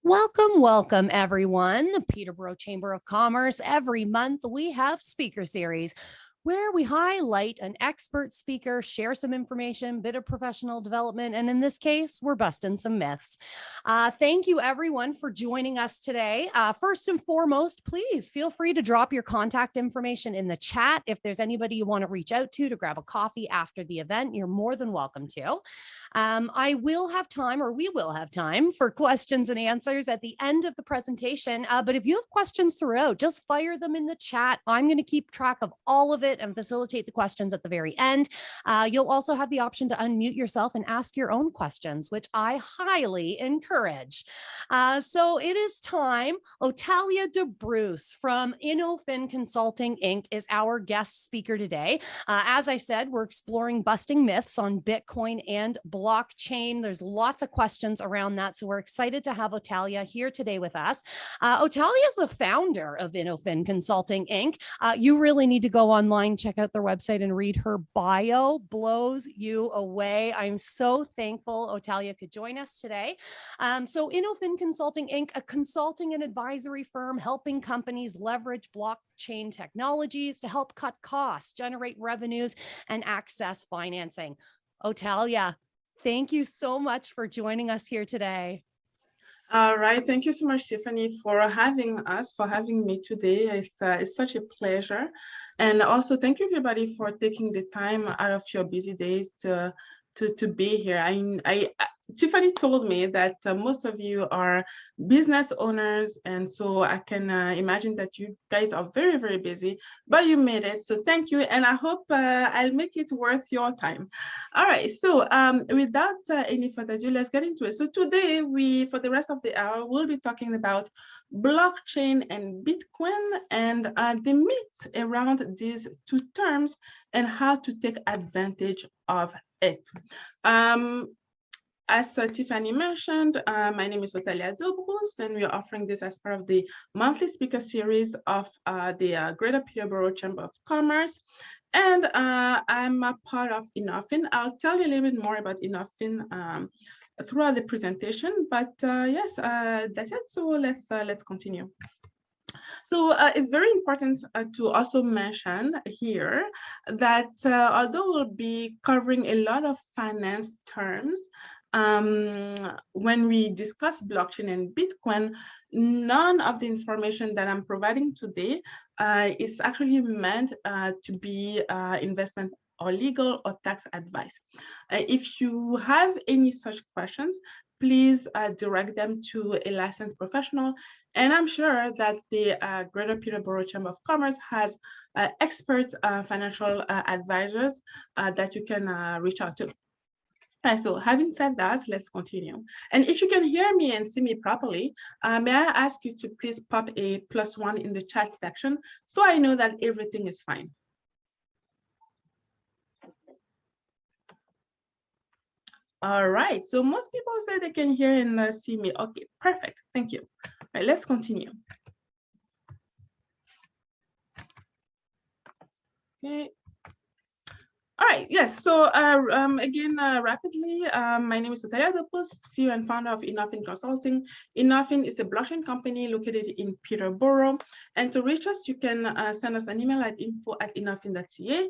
Welcome, welcome, everyone. The Peterborough Chamber of Commerce. Every month we have speaker series where we highlight an expert speaker, share some information, bit of professional development, and in this case, we're busting some myths. Thank you, everyone, for joining us today. First and foremost, please feel free to drop your contact information in the chat. If there's anybody you want to reach out to grab a coffee after the event, you're more than welcome to. I will have time, or we will have time, for questions and answers at the end of the presentation. But if you have questions throughout, just fire them in the chat. I'm going to keep track of all of it and facilitate the questions at the very end. You'll also have the option to unmute yourself and ask your own questions, which I highly encourage. So it is time. Othalia de Bruce from InnovFin Consulting Inc. is our guest speaker today. As I said, we're exploring busting myths on Bitcoin and blockchain. There's lots of questions around that, so we're excited to have Othalia here today with us. Othalia is the founder of InnovFin Consulting Inc. You really need to go online, check out their website, and read her bio. Blows you away. I'm so thankful Othalia could join us today. So InnovFin Consulting Inc., a consulting and advisory firm helping companies leverage blockchain technologies to help cut costs, generate revenues, and access financing. Othalia, thank you so much for joining us here today. All right. Thank you so much, Tiffany, for having me today. It's such a pleasure. And also thank you, everybody, for taking the time out of your busy days to be here. Tiffany told me that most of you are business owners, and so I can imagine that you guys are very, very busy, but you made it. So thank you, and I hope I'll make it worth your time. All right, so without any further ado, let's get into it. So today, for the rest of the hour, we'll be talking about blockchain and Bitcoin and the myths around these two terms and how to take advantage of it. As Tiffany mentioned, my name is Othalia de Bruce, and we are offering this as part of the monthly speaker series of the Greater Peterborough Chamber of Commerce. And I'm a part of InnovFin. I'll tell you a little bit more about InnovFin throughout the presentation, but yes, that's it. So let's continue. So it's very important to also mention here that although we'll be covering a lot of finance terms, when we discuss blockchain and Bitcoin, none of the information that I'm providing today is actually meant to be investment or legal or tax advice. If you have any such questions, please direct them to a licensed professional. And I'm sure that the Greater Peterborough Chamber of Commerce has expert financial advisors that you can reach out to. Right, so having said that, let's continue. And if you can hear me and see me properly, may I ask you to please pop a +1 in the chat section so I know that everything is fine. All right, so most people say they can hear and see me. Okay, perfect, thank you. All right, let's continue. Okay. All right, yes, so again, rapidly, my name is Othalia de Bruce, CEO and founder of InnovFin Consulting. InnovFin is a blockchain company located in Peterborough. And to reach us, you can send us an email at info@innovfin.ca.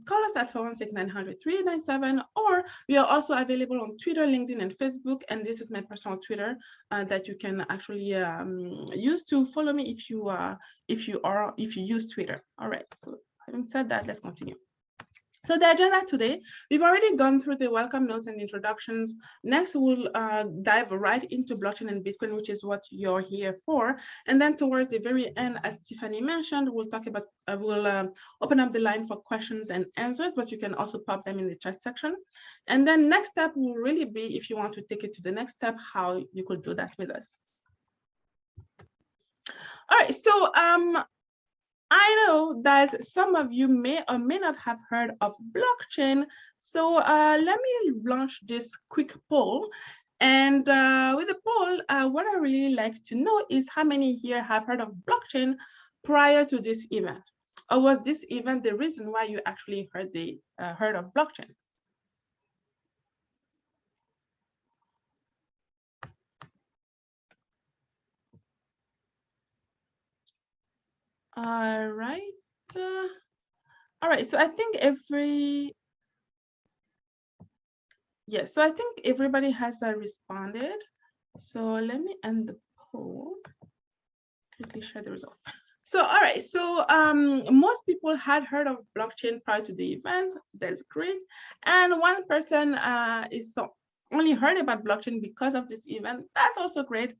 Call us at 416-900-3897, or we are also available on Twitter, LinkedIn, and Facebook. And this is my personal Twitter that you can actually use to follow me if you use Twitter. All right, so having said that, let's continue. So the agenda today, we've already gone through the welcome notes and introductions. Next, we'll dive right into blockchain and Bitcoin, which is what you're here for. And then towards the very end, as Tiffany mentioned, we'll talk about, we'll open up the line for questions and answers, but you can also pop them in the chat section. And then next step will really be, if you want to take it to the next step, how you could do that with us. All right, so I know that some of you may or may not have heard of blockchain. So let me launch this quick poll. And with the poll, what I really like to know is how many here have heard of blockchain prior to this event? Or was this event the reason why you actually heard of blockchain? All right. All right. So I think yes. So I think everybody has responded. So let me end the poll. Quickly share the result. So, all right. So most people had heard of blockchain prior to the event. That's great. And one person only heard about blockchain because of this event. That's also great.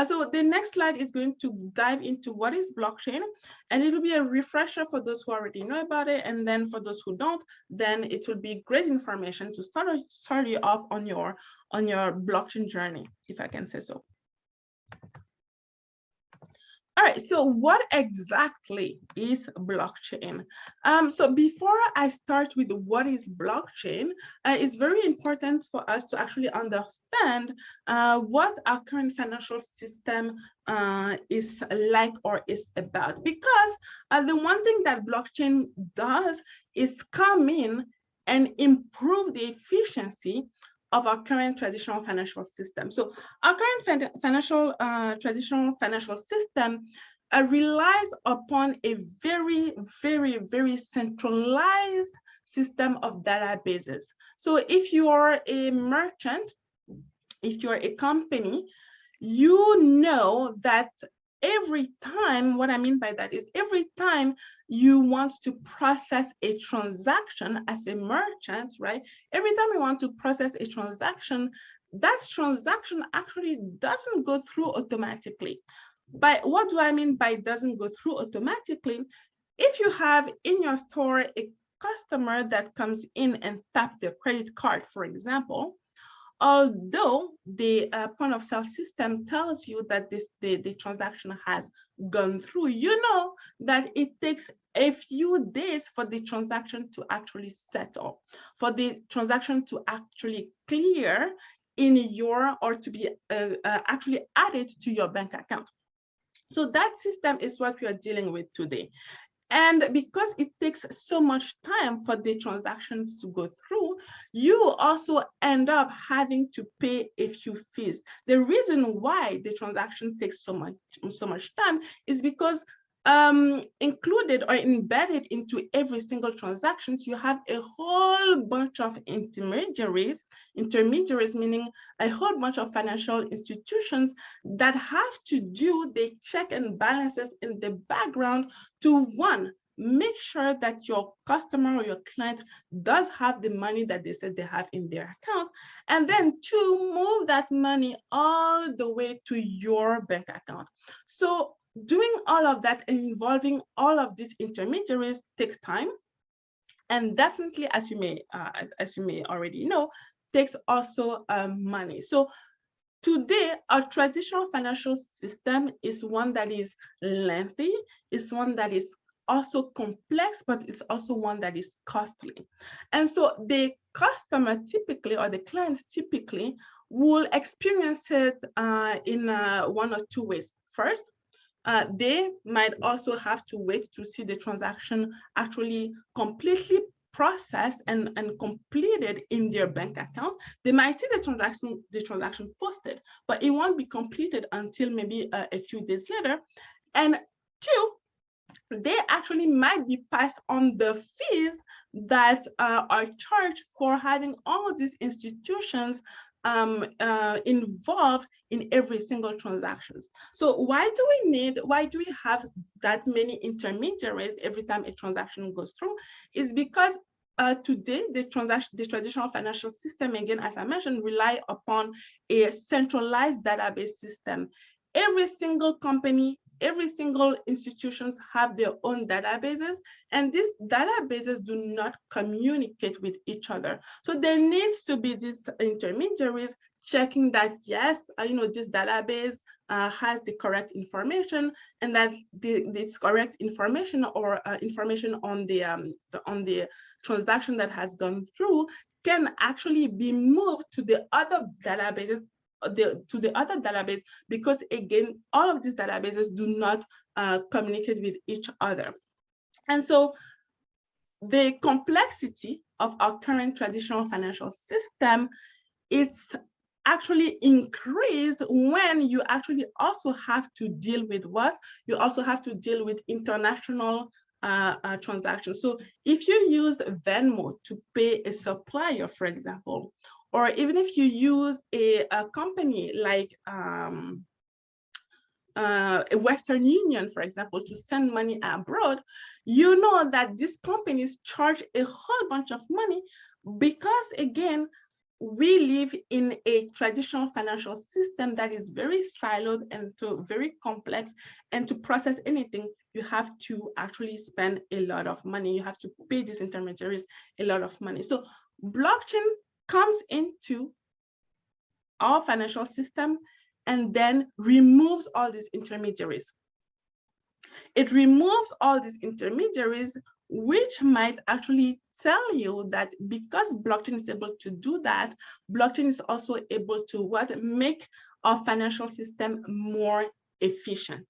So the next slide is going to dive into what is blockchain, and it will be a refresher for those who already know about it. And then for those who don't, then it will be great information to start you off on your blockchain journey, if I can say so. All right, so what exactly is blockchain? So before I start with what is blockchain, it's very important for us to actually understand what our current financial system is like or is about. Because the one thing that blockchain does is come in and improve the efficiency of our current traditional financial system. So our current traditional financial system relies upon a very, very, very centralized system of databases. So if you are a merchant, if you're a company, you know that every time, what I mean by that is every time you want to process a transaction as a merchant, right? Every time you want to process a transaction, that transaction actually doesn't go through automatically. But what do I mean by doesn't go through automatically? If you have in your store a customer that comes in and taps their credit card, for example, although the point of sale system tells you that the transaction has gone through, you know that it takes a few days for the transaction to actually settle, for the transaction to actually clear in your, or to be actually added to your bank account. So that system is what we are dealing with today. And because it takes so much time for the transactions to go through, you also end up having to pay a few fees. The reason why the transaction takes so much time is because included or embedded into every single transaction, you have a whole bunch of intermediaries meaning a whole bunch of financial institutions that have to do the check and balances in the background to, one, make sure that your customer or your client does have the money that they said they have in their account, and then two, move that money all the way to your bank account. So doing all of that and involving all of these intermediaries takes time, and definitely, as you may already know, takes also money. So today, our traditional financial system is one that is lengthy, is one that is also complex, but it's also one that is costly. And so the customer typically, or the client typically, will experience it in one or two ways. First, they might also have to wait to see the transaction actually completely processed and completed in their bank account. They might see the transaction posted, but it won't be completed until maybe a few days later. And two, they actually might be passed on the fees that are charged for having all of these institutions involved in every single transactions. So why do we have that many intermediaries every time a transaction goes through? Is because today, the traditional financial system, again, as I mentioned, rely upon a centralized database system. Every single company, every single institutions have their own databases, and these databases do not communicate with each other. So there needs to be these intermediaries checking that, yes, this database has the correct information, and that this correct information or information on the transaction that has gone through can actually be moved to the other databases, because again, all of these databases do not communicate with each other. And so the complexity of our current traditional financial system, it's actually increased when you actually also have to deal with what? You also have to deal with international transactions. So if you use Venmo to pay a supplier, for example, or even if you use a company like a Western Union, for example, to send money abroad, you know that these companies charge a whole bunch of money because, again, we live in a traditional financial system that is very siloed and so very complex. And to process anything, you have to actually spend a lot of money. You have to pay these intermediaries a lot of money. So blockchain comes into our financial system and then removes all these intermediaries. It removes all these intermediaries, which might actually tell you that because blockchain is able to do that, blockchain is also able to what? Make our financial system more efficient,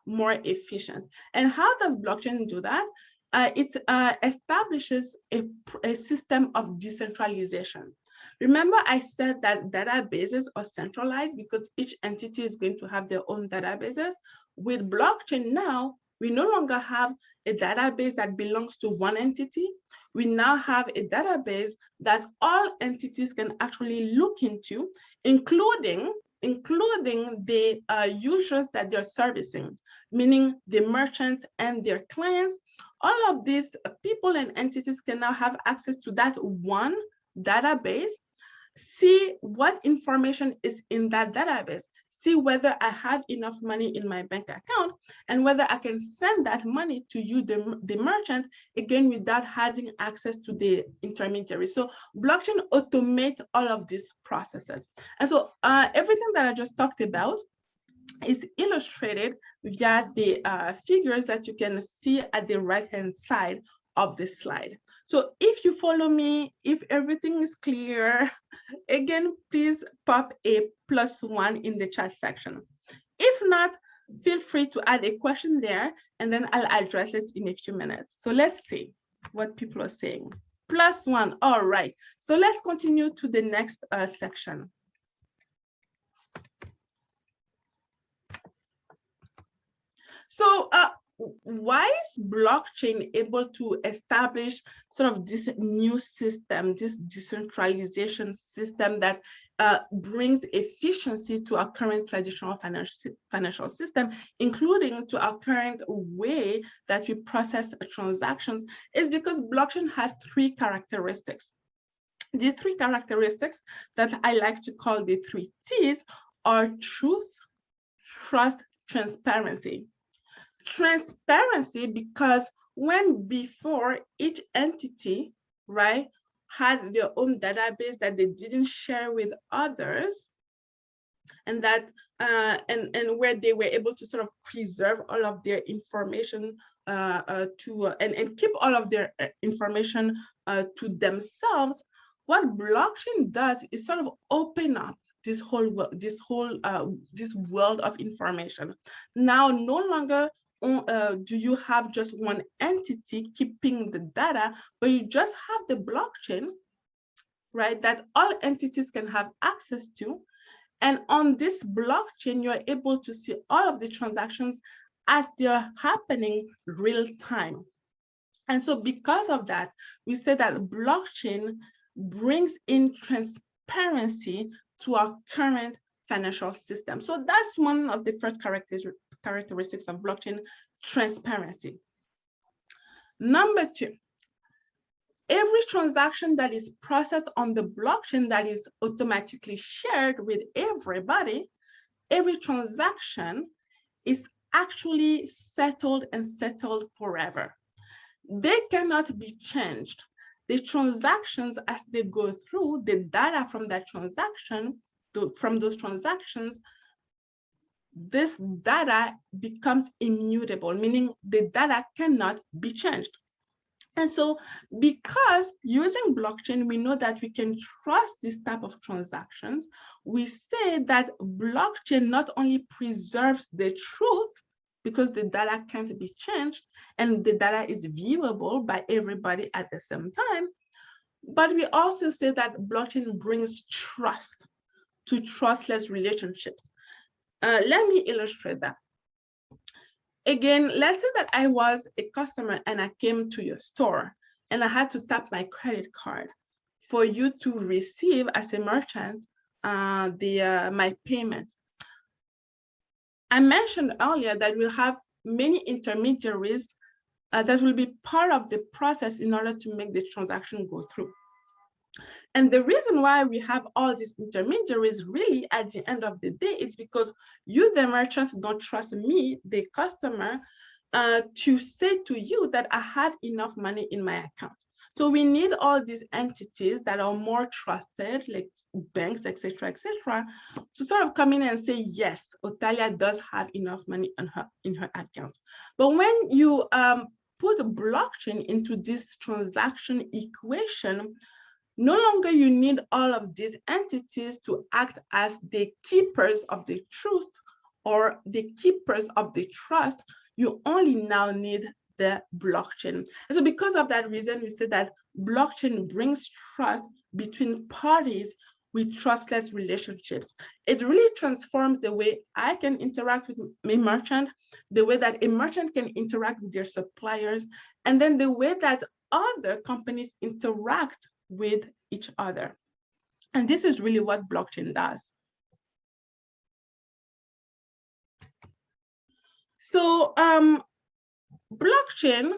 more efficient. And how does blockchain do that? It establishes a system of decentralization. Remember, I said that databases are centralized because each entity is going to have their own databases. With blockchain now, we no longer have a database that belongs to one entity. We now have a database that all entities can actually look into, including the users that they're servicing, meaning the merchants and their clients. All of these people and entities can now have access to that one database, see what information is in that database, see whether I have enough money in my bank account, and whether I can send that money to you, the merchant, again, without having access to the intermediary. So blockchain automates all of these processes. And so everything that I just talked about is illustrated via the figures that you can see at the right-hand side of the slide. So if you follow me, if everything is clear, again, please pop a +1 in the chat section. If not, feel free to add a question there, and then I'll address it in a few minutes. So let's see what people are saying. +1, all right. So let's continue to the next section. So why is blockchain able to establish sort of this new system, this decentralization system that brings efficiency to our current traditional financial system, including to our current way that we process transactions? Is because blockchain has 3 characteristics. The 3 characteristics that I like to call the 3 T's are truth, trust, transparency. Transparency, because when before each entity, right, had their own database that they didn't share with others, and that and where they were able to sort of preserve all of their information and keep all of their information to themselves. What blockchain does is sort of open up this world of information. Now, no longer do you have just one entity keeping the data, but you just have the blockchain, right, that all entities can have access to. And on this blockchain, you're able to see all of the transactions as they're happening real time. And so because of that, we say that blockchain brings in transparency to our current financial system. So that's one of the first characteristics of blockchain, transparency. Number 2, every transaction that is processed on the blockchain that is automatically shared with everybody, every transaction is actually settled and settled forever. They cannot be changed. The transactions, as they go through, the data from that transaction, from those transactions, this data becomes immutable, meaning the data cannot be changed. And so because using blockchain, we know that we can trust this type of transactions, we say that blockchain not only preserves the truth, because the data can't be changed and the data is viewable by everybody at the same time, but we also say that blockchain brings trust to trustless relationships. Let me illustrate that. Again, let's say that I was a customer and I came to your store and I had to tap my credit card for you to receive as a merchant my payment. I mentioned earlier that we'll have many intermediaries that will be part of the process in order to make the transaction go through. And the reason why we have all these intermediaries really at the end of the day is because you, the merchant, don't trust me, the customer, to say to you that I had enough money in my account. So we need all these entities that are more trusted, like banks, etc., to sort of come in and say, yes, Othalia does have enough money in her account. But when you put a blockchain into this transaction equation, no longer you need all of these entities to act as the keepers of the truth or the keepers of the trust. You only now need the blockchain. And so because of that reason, we say that blockchain brings trust between parties with trustless relationships. It really transforms the way I can interact with a merchant, the way that a merchant can interact with their suppliers, and then the way that other companies interact with each other. And this is really what blockchain does. So blockchain,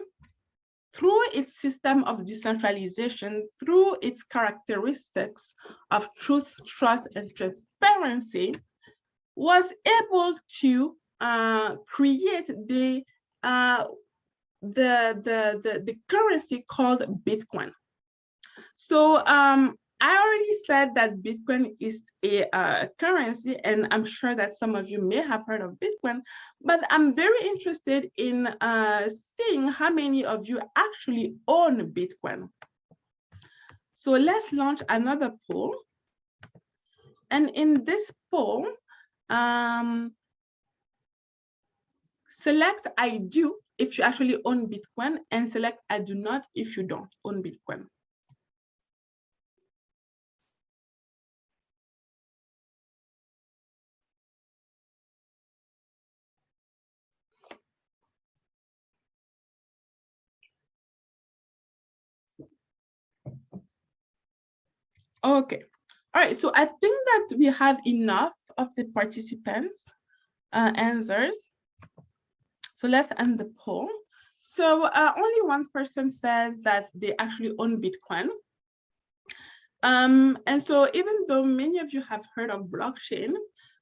through its system of decentralization, through its characteristics of truth, trust, and transparency, was able to create the currency called Bitcoin. So I already said that Bitcoin is a currency, and I'm sure that some of you may have heard of Bitcoin, but I'm very interested in seeing how many of you actually own Bitcoin. So let's launch another poll. And in this poll, select I do if you actually own Bitcoin, and select I do not if you don't own Bitcoin. Okay, all right, so I think that we have enough of the participants' answers. So let's end the poll. So only one person says that they actually own Bitcoin. And so even though many of you have heard of blockchain,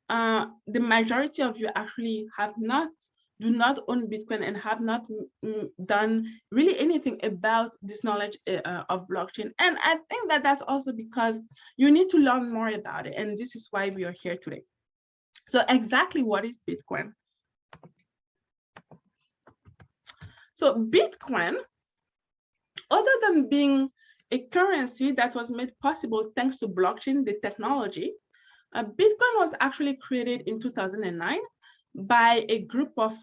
the majority of you actually do not own Bitcoin and have not done really anything about this knowledge of blockchain. And I think that that's also because you need to learn more about it. And this is why we are here today. So exactly what is Bitcoin? So Bitcoin, other than being a currency that was made possible thanks to blockchain, the technology, Bitcoin was actually created in 2009 by a group of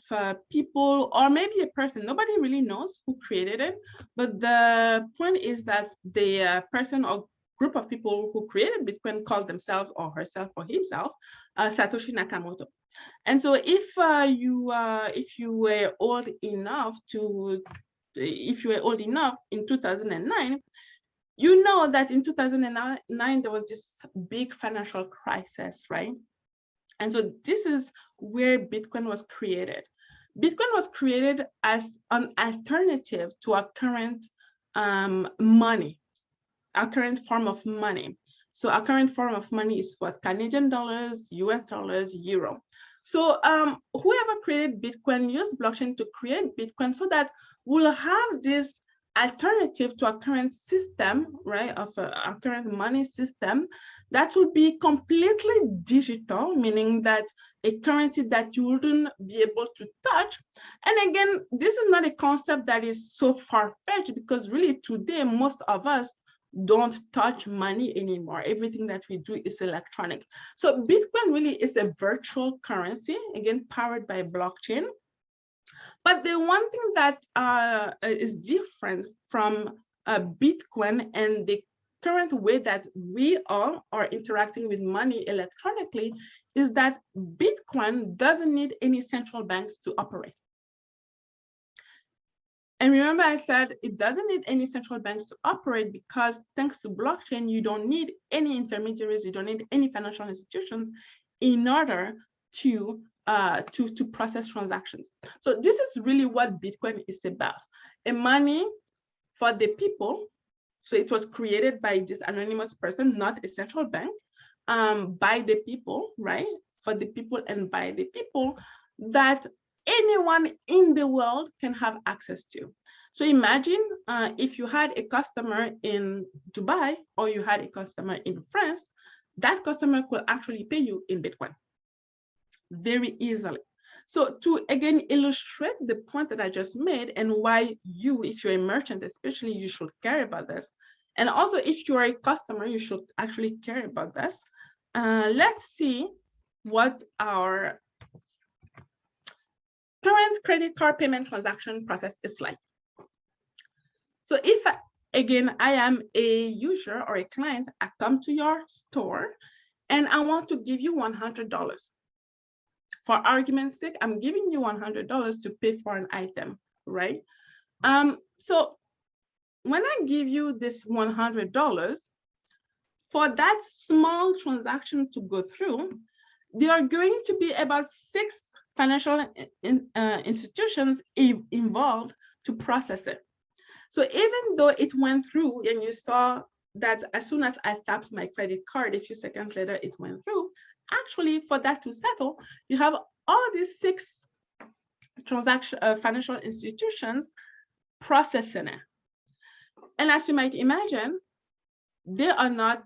people, or maybe a person. Nobody really knows who created it, but the point is that the person or group of people who created Bitcoin called themselves or herself or himself Satoshi Nakamoto. And so if you were old enough in 2009, you know that in 2009 there was this big financial crisis, right? And so this is where Bitcoin was created. Bitcoin was created as an alternative to our current money, our current form of money. So our current form of money is what? Canadian dollars, US dollars, euro. So whoever created Bitcoin used blockchain to create Bitcoin so that we'll have this alternative to our current system, right, of our current money system, that would be completely digital, meaning that a currency that you wouldn't be able to touch. And again, this is not a concept that is so far-fetched, because really today, most of us don't touch money anymore. Everything that we do is electronic. So Bitcoin really is a virtual currency, again, powered by blockchain. But the one thing that is different from Bitcoin and the current way that we all are interacting with money electronically is that Bitcoin doesn't need any central banks to operate. And remember, I said it doesn't need any central banks to operate because thanks to blockchain, you don't need any intermediaries, you don't need any financial institutions in order to process transactions. So this is really what Bitcoin is about, a money for the people. So it was created by this anonymous person, not a central bank, by the people, right? For the people and by the people, that anyone in the world can have access to. So imagine if you had a customer in Dubai or you had a customer in France, that customer could actually pay you in Bitcoin very easily. So to again illustrate the point that I just made and why you, if you're a merchant especially, you should care about this. And also if you're a customer, you should actually care about this. Let's see what our current credit card payment transaction process is like. So if, again, I am a user or a client, I come to your store and I want to give you $100. For argument's sake, I'm giving you $100 to pay for an item, right? So when I give you this $100, for that small transaction to go through, there are going to be about 6 financial institutions involved to process it. So even though it went through and you saw that as soon as I tapped my credit card, a few seconds later, it went through, actually for that to settle, you have all these 6 financial institutions processing it. And as you might imagine, they are not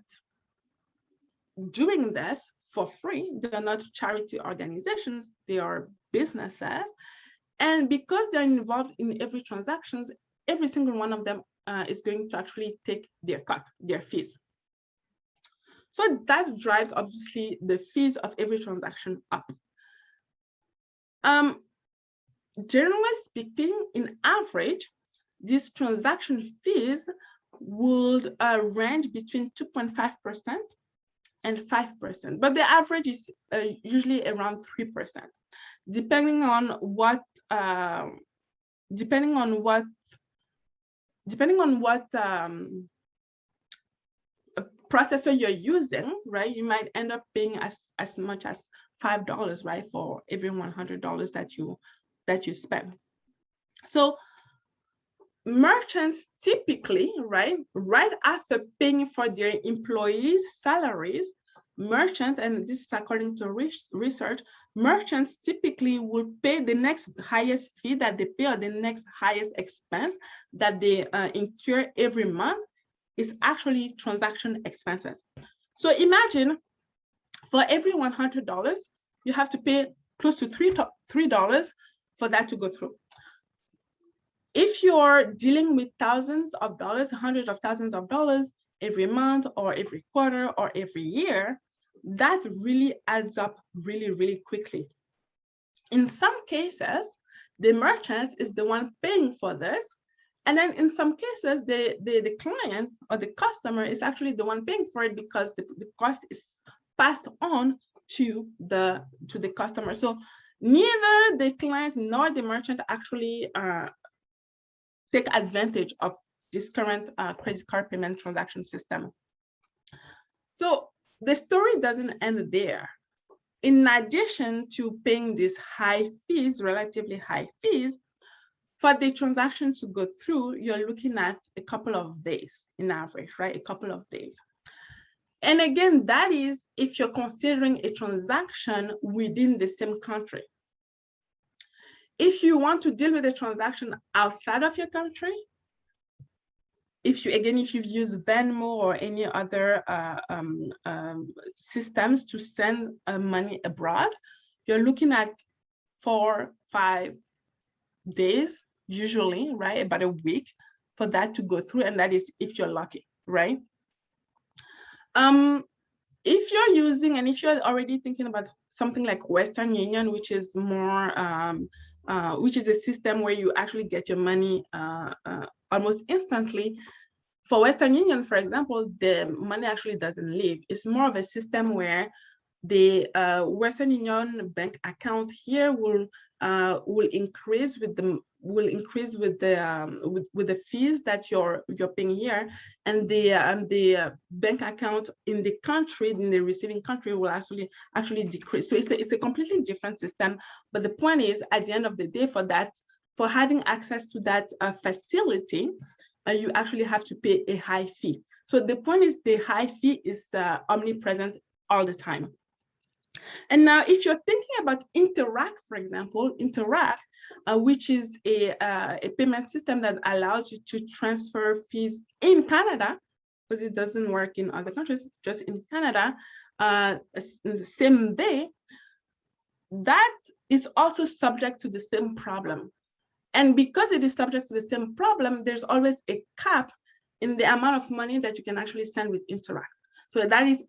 doing this for free. They're not charity organizations, they are businesses. And because they're involved in every transaction, every single one of them is going to actually take their cut, their fees. So that drives obviously the fees of every transaction up. Generally speaking, in average, these transaction fees would range between 2.5% and 5%, but the average is usually around 3%, depending on what processor you're using, right? You might end up paying as much as $5, right, for every $100 that you spend. So merchants typically, right after paying for their employees' salaries, merchants, and this is according to research, merchants typically will pay the next highest fee that they pay, or the next highest expense that they incur every month is actually transaction expenses. So imagine for every $100, you have to pay close to $3 for that to go through. If you're dealing with thousands of dollars, hundreds of thousands of dollars every month or every quarter or every year, that really adds up really, really quickly. In some cases, the merchant is the one paying for this. And then in some cases, the client or the customer is actually the one paying for it because the cost is passed on to the customer. So neither the client nor the merchant actually take advantage of this current credit card payment transaction system. So the story doesn't end there. In addition to paying these high fees, relatively high fees, for the transaction to go through, you're looking at a couple of days in average, right? A couple of days. And again, that is if you're considering a transaction within the same country. If you want to deal with a transaction outside of your country, if you've used Venmo or any other systems to send money abroad, you're looking at 4-5 days, usually, right? About a week for that to go through, and that is if you're lucky, right? If you're using, and if you're already thinking about something like Western Union, which is more, which is a system where you actually get your money almost instantly, For Western Union, for example, the money actually doesn't leave. It's more of a system where the Western Union bank account here will increase with the with the fees that you're paying here, and the bank account in the country, in the receiving country, will actually decrease. So it's a completely different system. But the point is, at the end of the day, for having access to that facility, you actually have to pay a high fee. So the point is, the high fee is omnipresent all the time. And now, if you're thinking about Interact, for example, Interact, which is a payment system that allows you to transfer fees in Canada, because it doesn't work in other countries, just in Canada, in the same day, that is also subject to the same problem. And because it is subject to the same problem, there's always a cap in the amount of money that you can actually send with Interact. So that is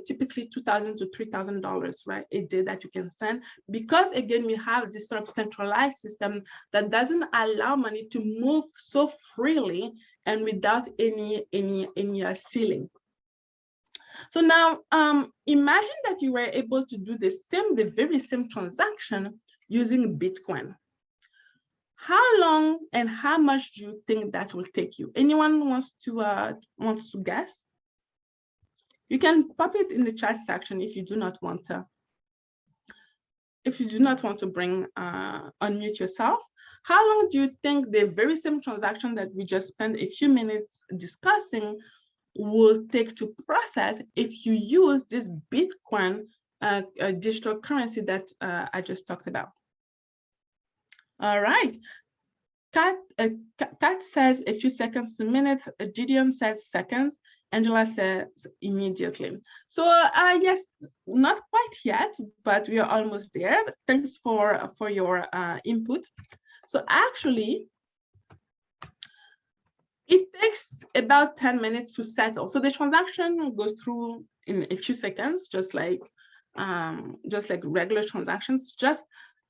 typically $2,000 to $3,000, right, a day that you can send. Because again, we have this sort of centralized system that doesn't allow money to move so freely and without any ceiling. So now, imagine that you were able to do the very same transaction using Bitcoin. How long and how much do you think that will take you? Anyone wants to guess? You can pop it in the chat section if you do not want to. If you do not want to unmute yourself. How long do you think the very same transaction that we just spent a few minutes discussing will take to process if you use this Bitcoin digital currency that I just talked about? All right. Kat says a few seconds to minutes. Gideon says seconds. Angela says immediately. So yes, not quite yet, but we are almost there. Thanks for your input. So actually, it takes about 10 minutes to settle. So the transaction goes through in a few seconds, just like regular transactions.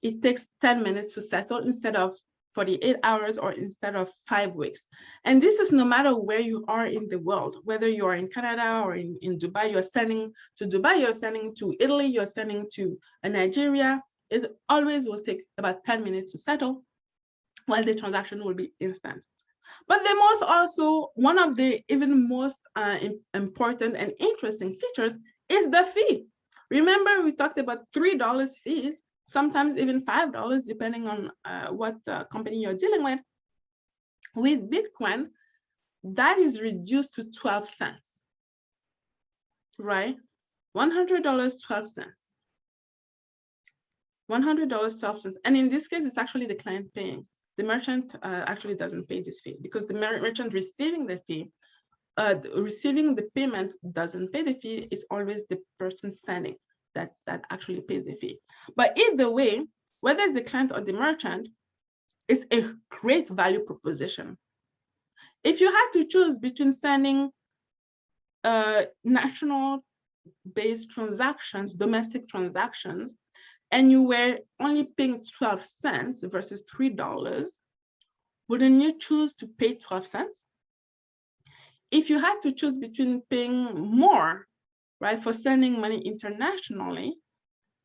It takes 10 minutes to settle instead of 48 hours or instead of 5 weeks. And this is no matter where you are in the world, whether you are in Canada or in Dubai, you're sending to Dubai, you're sending to Italy, you're sending to Nigeria. It always will take about 10 minutes to settle, while the transaction will be instant. But one of the even most important and interesting features is the fee. Remember, we talked about $3 fees, sometimes even $5, depending on what company you're dealing with. With Bitcoin, that is reduced to 12 cents, right? $100, 12 cents. $100, 12 cents. And in this case, it's actually the client paying. The merchant actually doesn't pay this fee, because the merchant receiving the fee, receiving the payment doesn't pay the fee. It's always the person sending that actually pays the fee. But either way, whether it's the client or the merchant, it's a great value proposition. If you had to choose between sending national-based transactions, domestic transactions, and you were only paying 12 cents versus $3, wouldn't you choose to pay 12 cents? If you had to choose between paying more, right, for sending money internationally,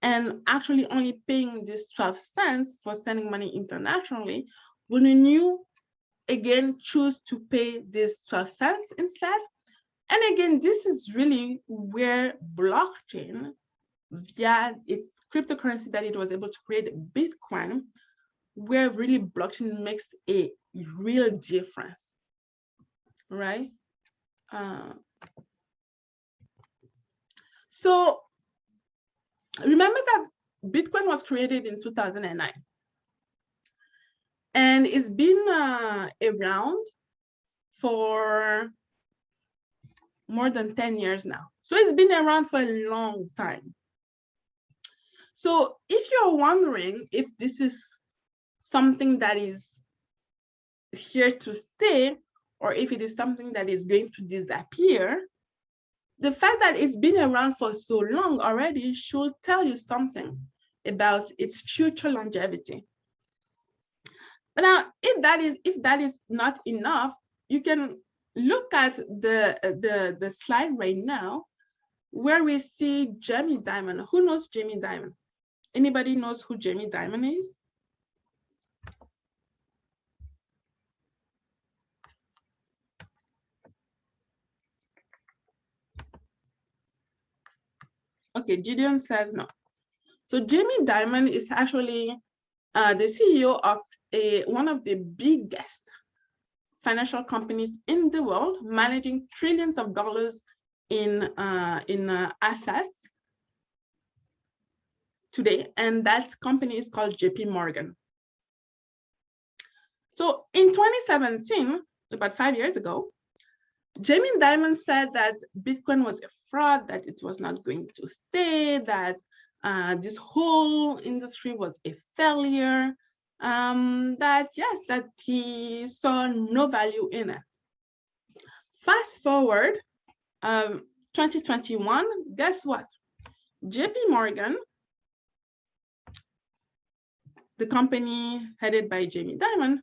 and actually only paying this 12 cents for sending money internationally, wouldn't you again choose to pay this 12 cents instead? And again, this is really where blockchain, via its cryptocurrency that it was able to create, Bitcoin, where really blockchain makes a real difference, right? So remember that Bitcoin was created in 2009, and it's been around for more than 10 years now. So it's been around for a long time. So if you're wondering if this is something that is here to stay, or if it is something that is going to disappear, the fact that it's been around for so long already should tell you something about its future longevity. But now, if that is not enough, you can look at the slide right now, where we see Jamie Dimon. Who knows Jamie Dimon? Anybody knows who Jamie Dimon is? Okay, Gideon says no. So Jamie Dimon is actually the CEO of one of the biggest financial companies in the world, managing trillions of dollars in assets today, and that company is called JP Morgan. So in 2017, about 5 years ago, Jamie Dimon said that Bitcoin was a fraud, that it was not going to stay, that this whole industry was a failure, that yes, that he saw no value in it. Fast forward, 2021, guess what? JP Morgan, the company headed by Jamie Dimon,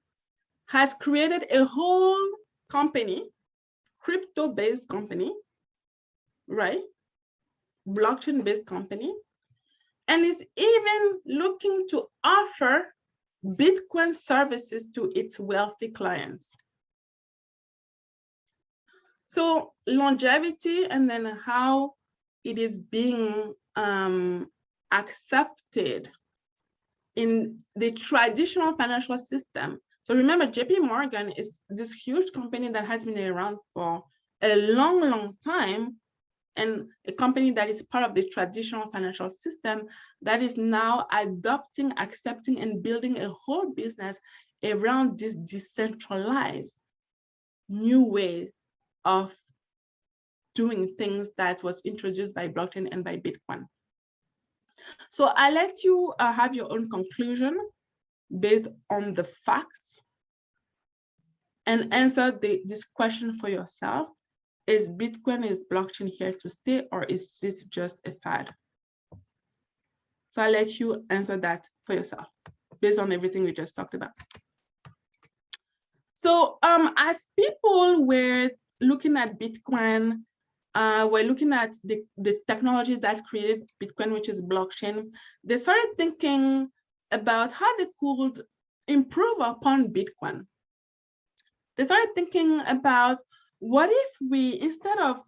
has created a whole company, crypto-based company, right? Blockchain-based company, and is even looking to offer Bitcoin services to its wealthy clients. So longevity, and then how it is being accepted in the traditional financial system. So remember, JP Morgan is this huge company that has been around for a long, long time, and a company that is part of the traditional financial system that is now adopting, accepting, and building a whole business around this decentralized new way of doing things that was introduced by blockchain and by Bitcoin. So I'll let you have your own conclusion based on the facts and answer this question for yourself. Is Bitcoin, is blockchain here to stay, or is it just a fad? So I'll let you answer that for yourself based on everything we just talked about. So as people were looking at Bitcoin, we're looking at the technology that created Bitcoin, which is blockchain, they started thinking about how they could improve upon Bitcoin. They started thinking about, what if we, instead of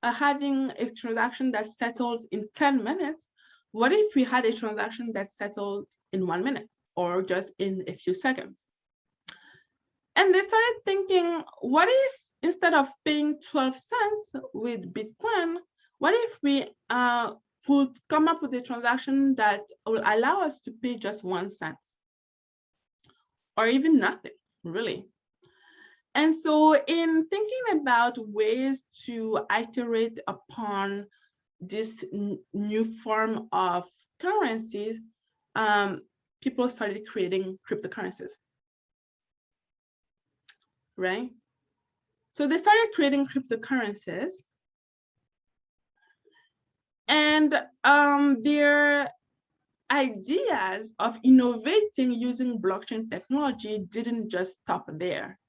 having a transaction that settles in 10 minutes, what if we had a transaction that settled in 1 minute or just in a few seconds? And they started thinking, what if instead of paying 12 cents with Bitcoin, what if we could come up with a transaction that will allow us to pay just 1 cent or even nothing, really? And so in thinking about ways to iterate upon this new form of currencies, people started creating cryptocurrencies, right? So they started creating cryptocurrencies, and their ideas of innovating using blockchain technology didn't just stop there.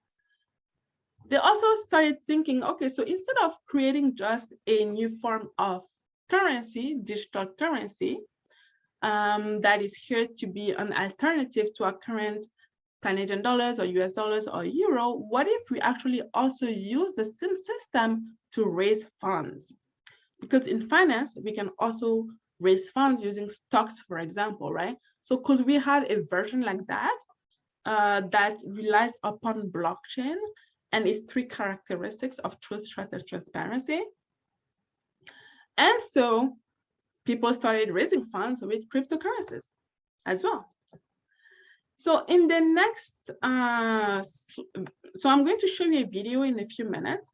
They also started thinking, okay, so instead of creating just a new form of currency, digital currency, that is here to be an alternative to our current Canadian dollars or US dollars or euro, what if we actually also use the same system to raise funds? Because in finance, we can also raise funds using stocks, for example, right? So could we have a version like that that relies upon blockchain and its 3 characteristics of truth, trust, and transparency? And so people started raising funds with cryptocurrencies as well. So in the next, so I'm going to show you a video in a few minutes.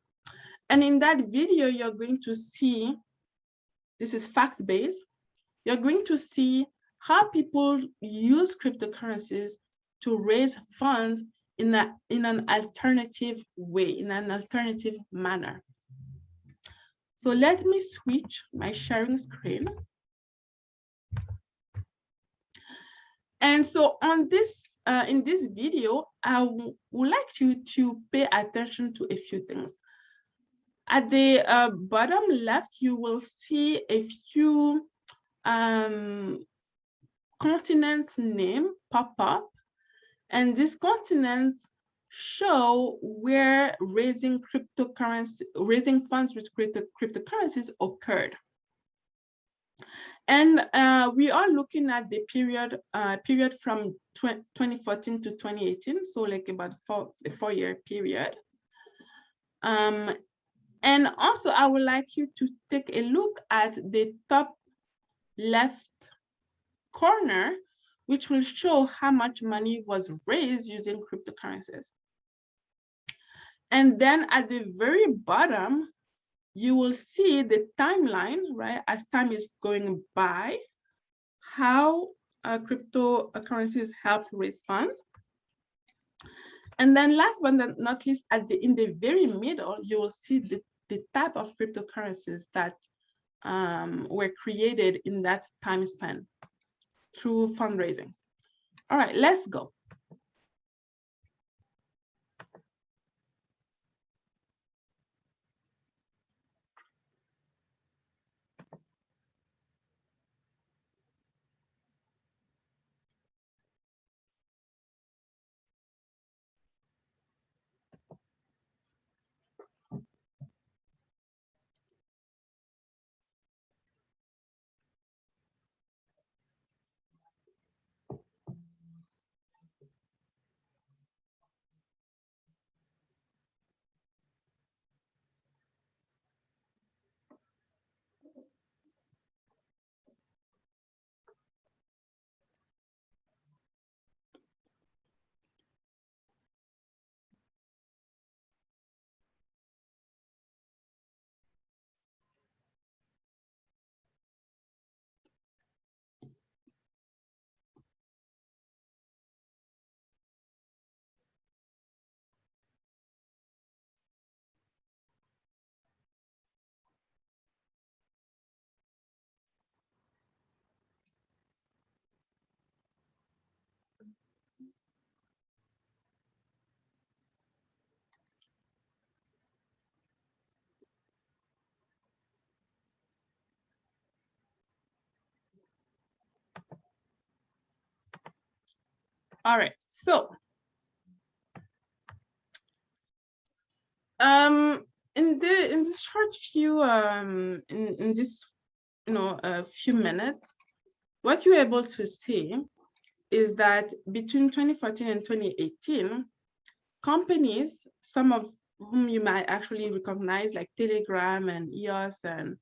And in that video, you're going to see, this is fact-based, you're going to see how people use cryptocurrencies to raise funds in an alternative way, in an alternative manner. So let me switch my sharing screen. And so on this, in this video, I would like you to pay attention to a few things. At the bottom left, you will see a few continents name pop up, and these continents show where raising funds with cryptocurrencies occurred. And we are looking at the period from 2014 to 2018, so like about a 4-year period. And also, I would like you to take a look at the top left corner, which will show how much money was raised using cryptocurrencies. And then at the very bottom, you will see the timeline, right? As time is going by, how cryptocurrencies helped raise funds. And then last but not least, in the very middle, you will see the type of cryptocurrencies that were created in that time span through fundraising. All right, let's go. All right, so in this short few in this few minutes, what you're able to see is that between 2014 and 2018, companies, some of whom you might actually recognize, like Telegram and EOS and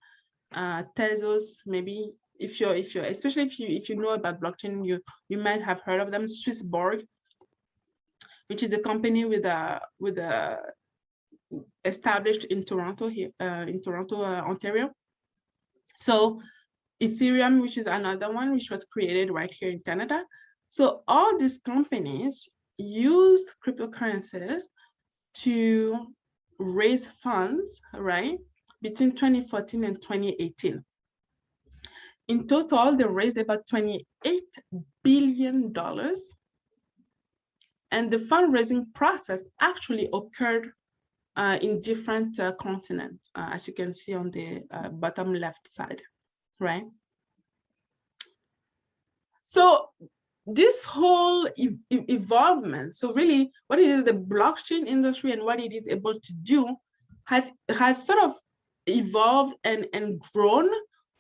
Tezos, maybe especially if you know about blockchain, you might have heard of them. Swissborg, which is a company with a established in Toronto here, Ontario. So Ethereum, which is another one, which was created right here in Canada. So all these companies used cryptocurrencies to raise funds, right, between 2014 and 2018. In total, they raised about $28 billion. And the fundraising process actually occurred in different continents, as you can see on the bottom left side, right? So this whole evolvement, so really what it is the blockchain industry and what it is able to do has sort of evolved and grown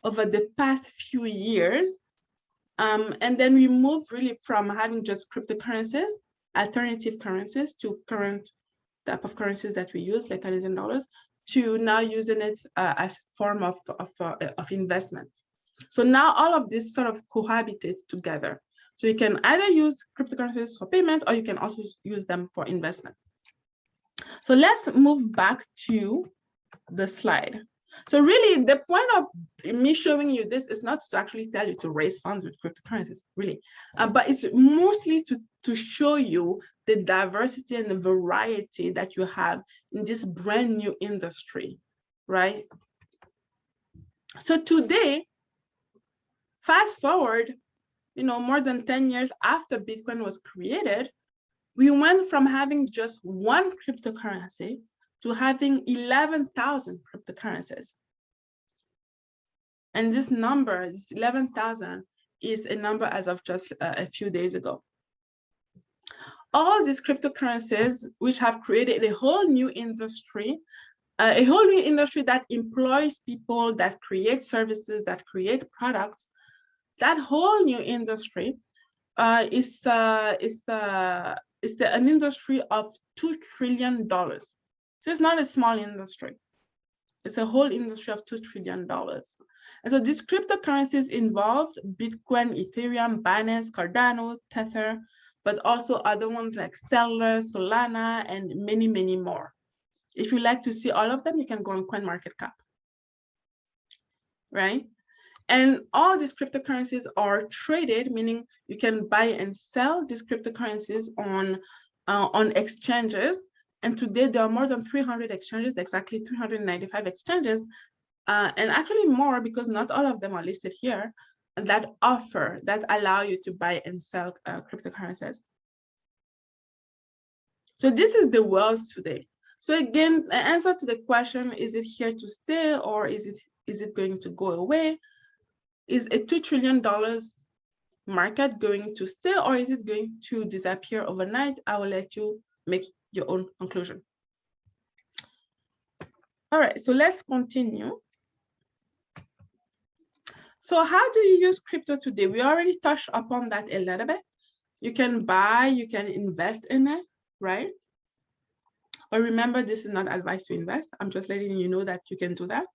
over the past few years. And then we moved really from having just cryptocurrencies, alternative currencies, to current type of currencies that we use, like Canadian dollars, to now using it as a form of investment. So now all of this sort of cohabitates together. So you can either use cryptocurrencies for payment, or you can also use them for investment. So let's move back to the slide. So really, the point of me showing you this is not to actually tell you to raise funds with cryptocurrencies, really, but it's mostly to show you the diversity and the variety that you have in this brand new industry, right? So today, fast forward, more than 10 years after Bitcoin was created, we went from having just one cryptocurrency to having 11,000 cryptocurrencies. And this number, this 11,000, is a number as of just a few days ago. All these cryptocurrencies, which have created a whole new industry, that employs people, that create services, that create products, that whole new industry is an industry of $2 trillion. So it's not a small industry. It's a whole industry of $2 trillion. And so these cryptocurrencies involve Bitcoin, Ethereum, Binance, Cardano, Tether, but also other ones like Stellar, Solana, and many, many more. If you like to see all of them, you can go on CoinMarketCap, right? And all these cryptocurrencies are traded, meaning you can buy and sell these cryptocurrencies on exchanges. And today there are more than 300 exchanges, exactly 395 exchanges, and actually more, because not all of them are listed here, that allow you to buy and sell cryptocurrencies. So this is the world today. So again, the answer to the question, is it here to stay, or is it going to go away? Is a $2 trillion market going to stay, or is it going to disappear overnight? I will let you make your own conclusion. All right, so let's continue. So how do you use crypto today? We already touched upon that a little bit. You can buy, you can invest in it, right? But remember, this is not advice to invest. I'm just letting you know that you can do that.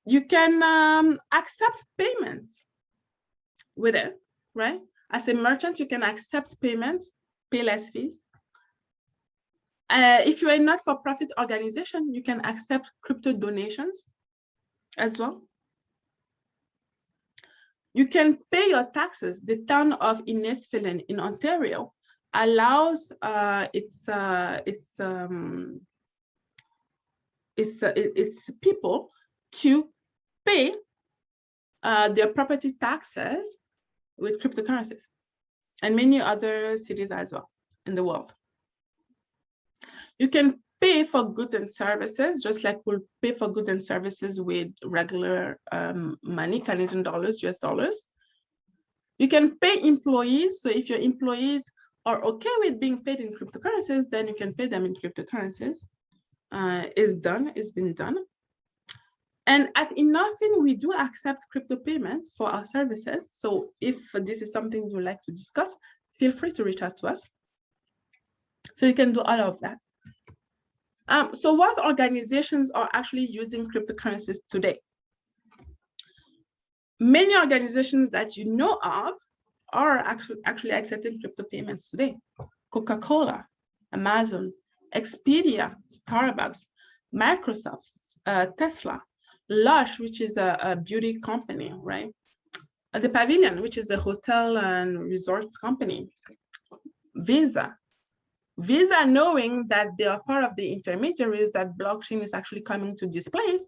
You can accept payments with it, right? As a merchant, you can accept payments, pay less fees. If you're a not-for-profit organization, you can accept crypto donations as well. You can pay your taxes. The town of InnovFin in Ontario allows its people to pay their property taxes with cryptocurrencies, and many other cities as well in the world. You can pay for goods and services, just like we'll pay for goods and services with regular money, Canadian dollars, US dollars. You can pay employees. So if your employees are okay with being paid in cryptocurrencies, then you can pay them in cryptocurrencies. It's been done. And at InnovFin, we do accept crypto payments for our services. So if this is something you'd like to discuss, feel free to reach out to us. So you can do all of that. So what organizations are actually using cryptocurrencies today? Many organizations that you know of are actually accepting crypto payments today. Coca-Cola, Amazon, Expedia, Starbucks, Microsoft, Tesla, Lush, which is a beauty company, right? The Pavilion, which is a hotel and resorts company. Visa, knowing that they are part of the intermediaries that blockchain is actually coming to displace,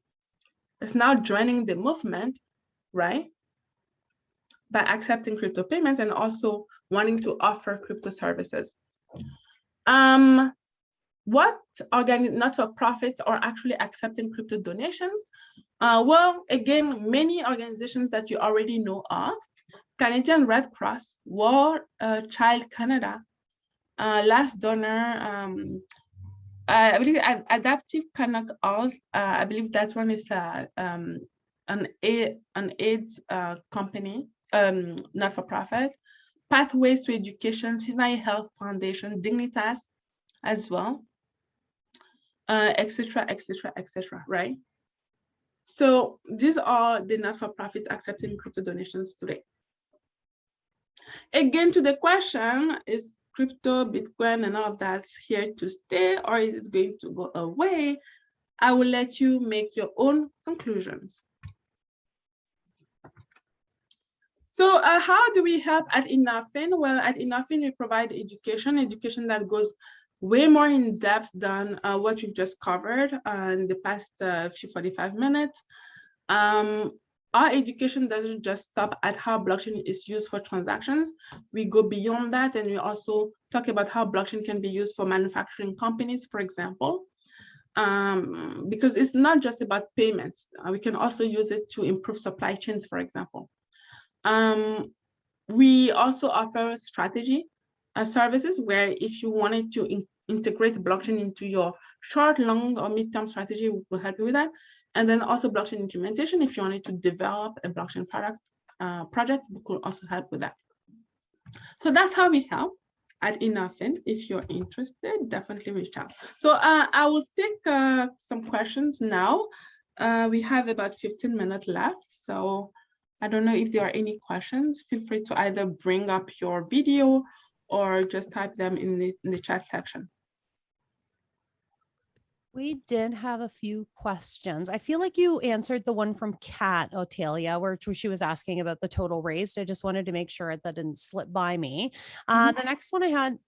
is now joining the movement, right? By accepting crypto payments and also wanting to offer crypto services. What not-for-profits are actually accepting crypto donations? Well, again, many organizations that you already know of: Canadian Red Cross, War Child Canada, Last Donor, I believe Adaptive Canuck Oz, I believe that one is an AIDS company, not-for-profit. Pathways to Education, Cincinnati Health Foundation, Dignitas as well, etc., etc., etc., right? So these are the not-for-profit accepting crypto donations today. Again, to the question, is crypto, Bitcoin, and all of that here to stay, or is it going to go away? I will let you make your own conclusions. So how do we help at InnovFin? Well, at InnovFin, we provide education that goes way more in depth than what we've just covered in the past few 45 minutes. Our education doesn't just stop at how blockchain is used for transactions. We go beyond that, and we also talk about how blockchain can be used for manufacturing companies, for example. because it's not just about payments. We can also use it to improve supply chains, for example. We also offer strategy services where if you wanted to integrate blockchain into your short, long, or mid-term strategy, we will help you with that. And then also blockchain implementation, if you wanted to develop a blockchain project, we could also help with that. So that's how we help at InnovFin. If you're interested, definitely reach out. So I will take some questions now. We have about 15 minutes left. So I don't know if there are any questions. Feel free to either bring up your video or just type them in the chat section. We did have a few questions. I feel like you answered the one from Kat Othalia, where she was asking about the total raised. I just wanted to make sure that didn't slip by me. The next one I had,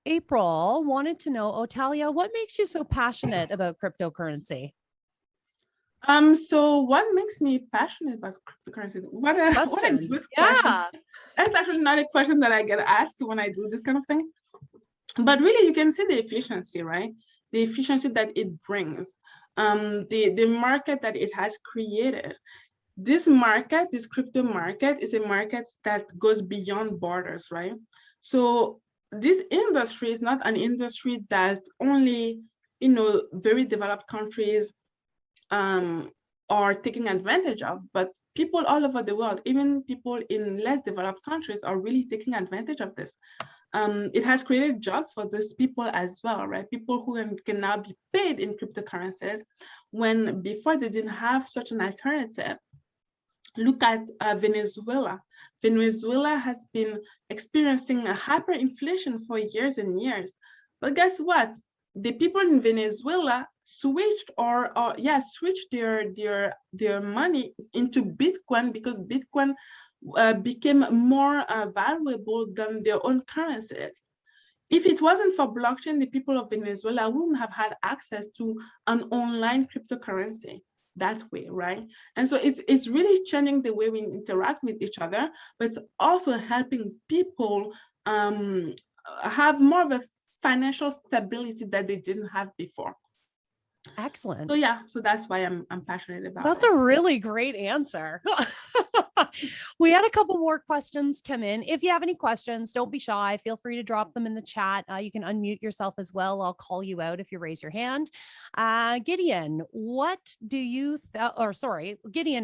April wanted to know, Othalia, what makes you so passionate about cryptocurrency? So what makes me passionate about cryptocurrency? What a good question. That's actually not a question that I get asked when I do this kind of things. But really, you can see the efficiency, right? The efficiency that it brings, the market that it has created. This market, this crypto market, is a market that goes beyond borders, right? So this industry is not an industry that only, very developed countries are taking advantage of, but people all over the world, even people in less developed countries, are really taking advantage of this. It has created jobs for these people as well, right? People who can now be paid in cryptocurrencies when before they didn't have such an alternative. Look at Venezuela. Venezuela has been experiencing a hyperinflation for years and years. But guess what? The people in Venezuela switched switched their money into Bitcoin because Bitcoin became more valuable than their own currencies. If it wasn't for blockchain, the people of Venezuela wouldn't have had access to an online cryptocurrency that way, right? And so it's really changing the way we interact with each other, but it's also helping people have more of a financial stability that they didn't have before. Excellent. So yeah, so that's why I'm passionate about That's it. a really great answer. We had a couple more questions come in. If you have any questions, don't be shy. Feel free to drop them in the chat. You can unmute yourself as well. I'll call you out if you raise your hand. Gideon, Gideon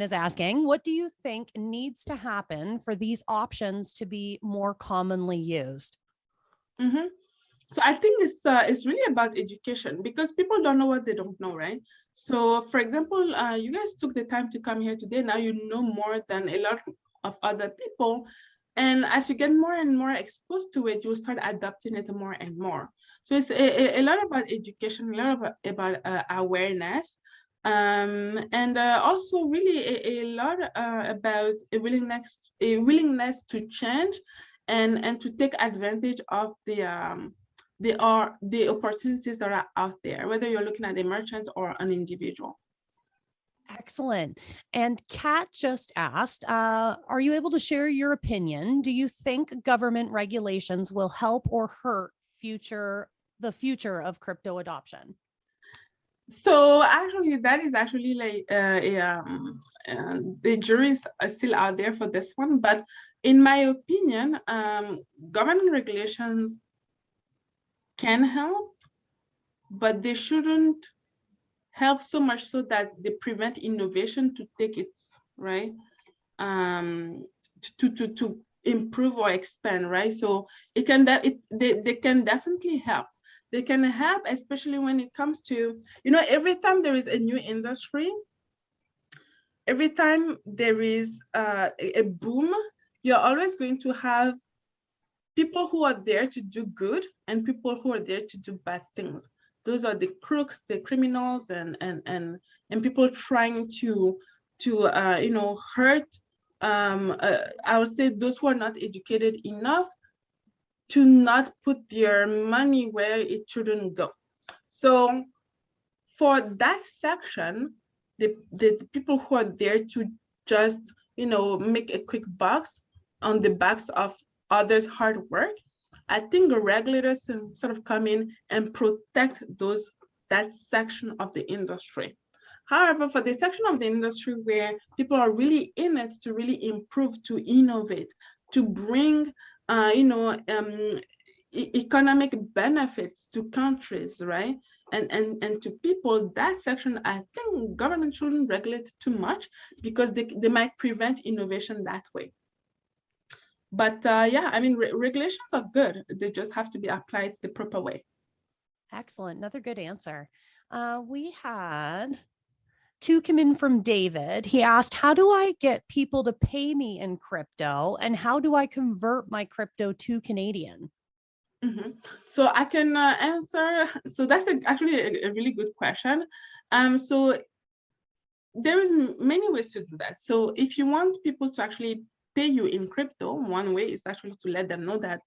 is asking, what do you think needs to happen for these options to be more commonly used? So I think it's really about education, because people don't know what they don't know, right? So for example, you guys took the time to come here today. Now you know more than a lot of other people. And as you get more and more exposed to it, you'll start adopting it more and more. So it's a lot about education, a lot about awareness. And also really a lot about a willingness to change and to take advantage of the opportunities that are out there, whether you're looking at a merchant or an individual. Excellent. And Kat just asked, are you able to share your opinion? Do you think government regulations will help or hurt the future of crypto adoption? So actually, that is actually like the juries are still out there for this one. But in my opinion, government regulations can help, but they shouldn't help so much so that they prevent innovation to take its right to improve or expand, right? So they can definitely help. They can help, especially when it comes to, every time there is a new industry, every time there is a boom, you're always going to have people who are there to do good and people who are there to do bad things. Those are the crooks, the criminals, and people trying to hurt. I would say those who are not educated enough to not put their money where it shouldn't go. So for that section, the people who are there to just make a quick bucks on the backs of others' hard work, I think the regulators can sort of come in and protect those that section of the industry. However, for the section of the industry where people are really in it to really improve, to innovate, to bring, economic benefits to countries, right? And to people, that section, I think government shouldn't regulate too much because they might prevent innovation that way. But yeah, I mean, regulations are good. They just have to be applied the proper way. Excellent. Another good answer. We had two come in from David. He asked, how do I get people to pay me in crypto? And how do I convert my crypto to Canadian? So I can answer. So that's actually a really good question. So there is many ways to do that. So if you want people to actually pay you in crypto, one way is actually to let them know that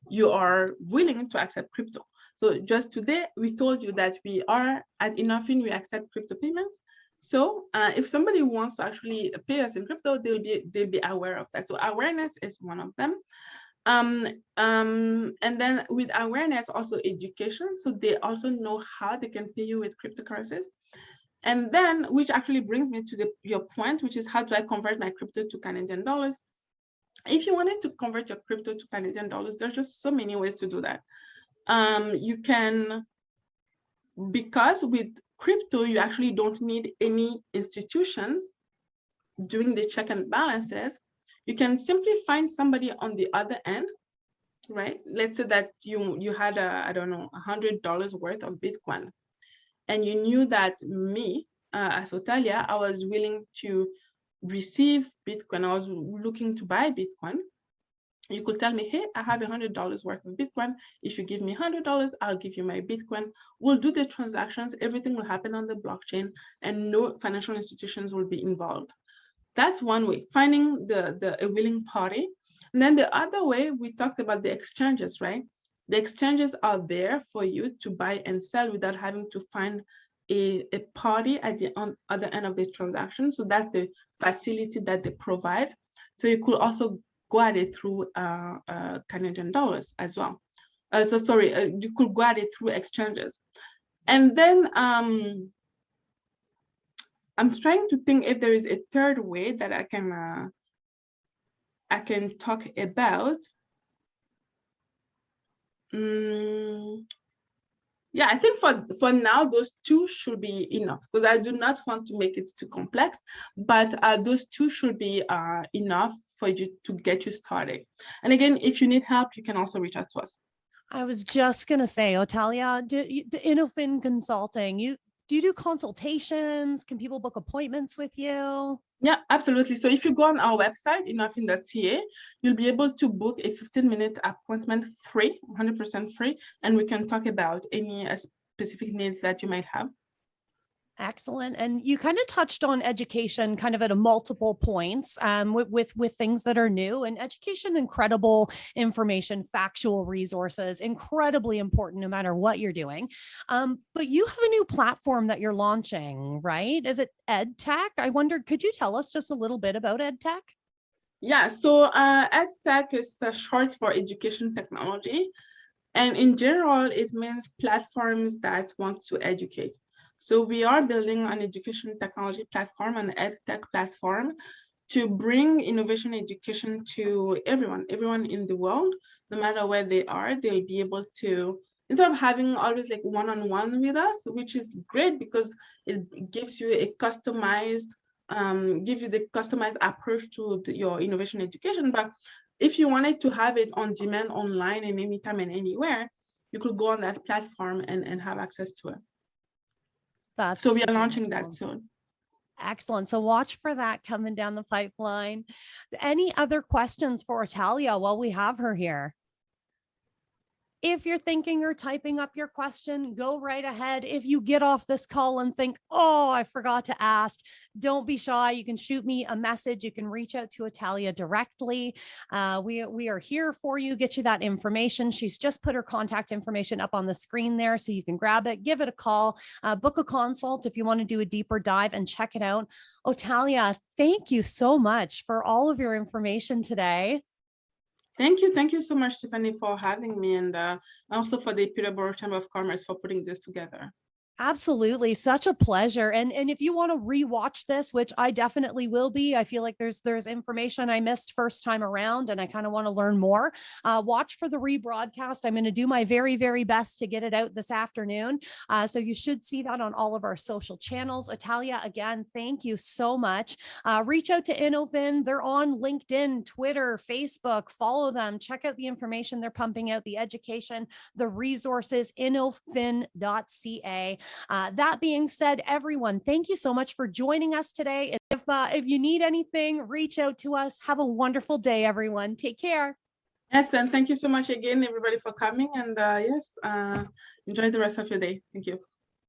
you are willing to accept crypto. So just today, we told you that we are at InnovFin, we accept crypto payments. So if somebody wants to actually pay us in crypto, they'll be aware of that. So awareness is one of them. And then with awareness, also education. So they also know how they can pay you with cryptocurrencies. And then, which actually brings me to your point, which is how do I convert my crypto to Canadian dollars? If you wanted to convert your crypto to Canadian dollars, there's just so many ways to do that. You can, because with crypto, you actually don't need any institutions doing the check and balances. You can simply find somebody on the other end, right? Let's say that you had I don't know, $100 worth of Bitcoin, and you knew that me, as Othalia, I was willing to receive Bitcoin. I was looking to buy Bitcoin. You could tell me, hey, I have $100 worth of Bitcoin. If you give me $100, I'll give you my Bitcoin. We'll do the transactions. Everything will happen on the blockchain, and no financial institutions will be involved. That's one way, finding a willing party. And then the other way, we talked about the exchanges, right? The exchanges are there for you to buy and sell without having to find a party at the other end of the transaction. So that's the facility that they provide. So you could also go at it through Canadian dollars as well. You could go at it through exchanges. And then I'm trying to think if there is a third way that I can talk about. Yeah, I think for now, those two should be enough, because I do not want to make it too complex, but those two should be enough for you to get you started. And again, if you need help, you can also reach out to us. I was just going to say, Othalia, InnovFin Consulting, do you do consultations? Can people book appointments with you? Yeah, absolutely. So if you go on our website, InnovFin.ca, you'll be able to book a 15-minute appointment free, 100% free, and we can talk about any specific needs that you might have. Excellent. And you kind of touched on education kind of at a multiple points with things that are new, and education, incredible information, factual resources, incredibly important no matter what you're doing. But you have a new platform that you're launching, right? Is it EdTech? I wondered, could you tell us just a little bit about EdTech? Yeah, so EdTech is short for education technology. And in general, it means platforms that want to educate. So we are building an education technology platform, an EdTech platform, to bring innovation education to everyone in the world, no matter where they are. They'll be able to, instead of having always like one-on-one with us, which is great because it gives you a customized, approach to your innovation education. But if you wanted to have it on demand online and anytime and anywhere, you could go on that platform and have access to it. So we are launching that soon. Excellent. So watch for that coming down the pipeline. Any other questions for Othalia while we have her here? If you're thinking or typing up your question, go right ahead. If you get off this call and think, oh, I forgot to ask, don't be shy. You can shoot me a message. You can reach out to Othalia directly. We are here for you, get you that information. She's just put her contact information up on the screen there, so you can grab it, give it a call, book a consult if you want to do a deeper dive and check it out. Othalia, thank you so much for all of your information today. Thank you so much, Stephanie, for having me, and also for the Peterborough Chamber of Commerce for putting this together. Absolutely. Such a pleasure. And if you want to rewatch this, which I definitely will be, I feel like there's information I missed first time around and I kind of want to learn more. Watch for the rebroadcast. I'm going to do my very, very best to get it out this afternoon. So you should see that on all of our social channels. Othalia, again, thank you so much. Reach out to InnovFin. They're on LinkedIn, Twitter, Facebook. Follow them. Check out the information they're pumping out, the education, the resources, innovfin.ca. That being said, everyone, thank you so much for joining us today. If you need anything, reach out to us. Have a wonderful day, everyone. Take care. Yes, then thank you so much again, everybody, for coming. And yes, enjoy the rest of your day. Thank you.